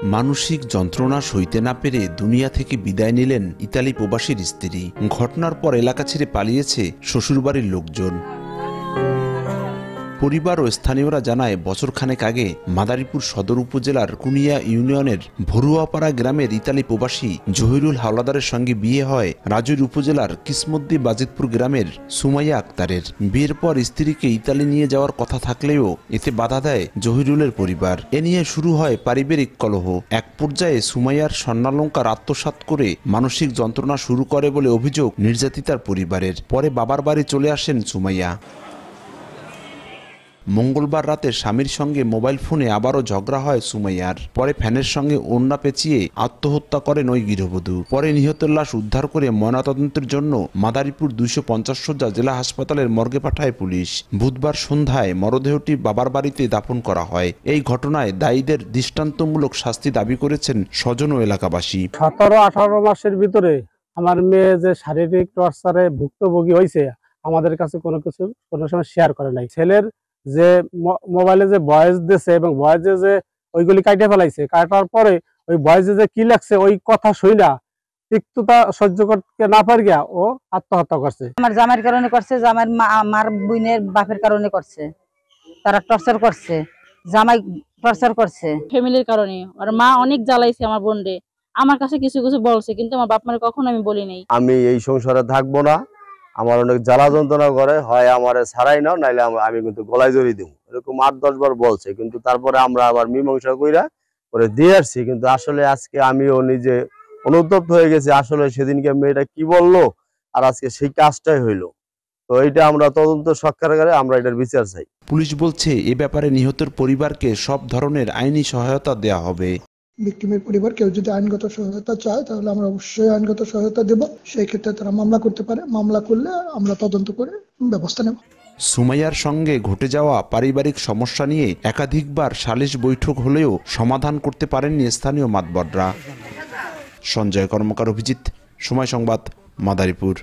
মানসিক যন্ত্রণা সইতে না পেরে দুনিয়া থেকে বিদায় নিলেন ইতালি প্রবাসীর স্ত্রী। ঘটনার পর এলাকা ছেড়ে পালিয়েছে শ্বশুরবাড়ির লোকজন। পরিবার ও স্থানীয়রা জানায়, বছরখানেক আগে মাদারীপুর সদর উপজেলার কুনিয়া ইউনিয়নের ভরুয়াপাড়া গ্রামের ইতালি প্রবাসী জহিরুল হাওলাদারের সঙ্গে বিয়ে হয় রাজৈর উপজেলার কিসমদ্দি বাজিতপুর গ্রামের সুমাইয়া আক্তারের। বিয়ের পর স্ত্রীকে ইতালি নিয়ে যাওয়ার কথা থাকলেও এতে বাধা দেয় জহিরুলের পরিবার। এ নিয়ে শুরু হয় পারিবারিক কলহ। এক পর্যায়ে সুমাইয়ার স্বর্ণালংকার আত্মসাৎ করে মানসিক যন্ত্রণা শুরু করে বলে অভিযোগ নির্যাতিতার পরিবারের। পরে বাবার বাড়ি চলে আসেন সুমাইয়া। মঙ্গলবার রাতে স্বামীর সঙ্গে মোবাইল ফোনে আবারও ঝগড়া হয় সুমাইয়ার। পরে ফ্যানের সঙ্গে ওড়না পেঁচিয়ে আত্মহত্যা করেন ওই গৃহবধূ। পরে নিহতের লাশ উদ্ধার করে ময়নাতদন্তের জন্য মাদারীপুর 250 শয্যা জেলা হাসপাতালের মর্গে পাঠায় পুলিশ। বুধবার সন্ধ্যায় মরদেহটি বাবার বাড়িতে দাফন করা হয়। এই ঘটনায় দায়ীদের দৃষ্টান্তমূলক শাস্তি দাবি করেছেন স্বজন ও এলাকাবাসী। 17-18 মাসের ভিতরে আমার মেয়ে যে শারীরিক টর্চারে ভুক্তভোগী হয়েছে, আমাদের কাছে কোনো সময় শেয়ার করে নাই। ছেলের যে মোবাইলে যে ভয়েস দিয়েছে এবং ভয়েসে যে ওইগুলি কাটে ফেলাইছে, কাটার পরে ওই ভয়েসে যে কি লাগছে ওই কথা শুই না তিক্ততা সহ্য করতে না পারিয়া ও আত্মহত্যা করছে। আমার জামাইয়ের কারণে করছে, জামাইয়ের আমার বোনের বাপের কারণে করছে। তারা টর্চার করছে, জামাই টর্চার করছে ফ্যামিলির কারণে। আর মা অনেক জ্বালাইছে আমার বোনরে, আমার কাছে কিছু কিছু বলছে, কিন্তু আমার বাপ মারে কখনো আমি বলি নাই। আমি এই সংসারে থাকবো না, আমার অনেক জ্বালা যন্ত্রণা করে, হয় আমারে ছাড়াই নাও, নাইলে আমি কিন্তু গলায় জড়িয়ে দিব, এরকম 8-10 বার বলছে। কিন্তু তারপরে আমরা আবার মীমাংসা কইরা করে দিয়ে আসছি। কিন্তু আসলে আজকে আমিও নিজে অনুতপ্ত হয়ে গেছি, আসলে সেদিনকে মেয়েটা কি বললো আর আজকে সেই কাজটাই হইলো। তো এইটা আমরা তদন্ত সরকারে আমরা এটার বিচার চাই। পুলিশ বলছে, এ ব্যাপারে নিহতের পরিবারকে সব ধরনের আইনি সহায়তা দেয়া হবে। ভিকটিমের পরিবার কেউ যদি আইনগত সহায়তা চায় তাহলে আমরা অবশ্যই আইনগত সহায়তা দেব। সেই ক্ষেত্রে তারা মামলা করতে পারে, মামলা করলে আমরা তদন্ত করে ব্যবস্থা নেব। সুমাইয়ার সঙ্গে ঘটে যাওয়া পারিবারিক সমস্যা নিয়ে একাধিকবার সালিশ বৈঠক হলেও সমাধান করতে পারেননি স্থানীয় মাতবররা। সঞ্জয় কর্মকার, অভিজিৎ, সময় সংবাদ, মাদারীপুর।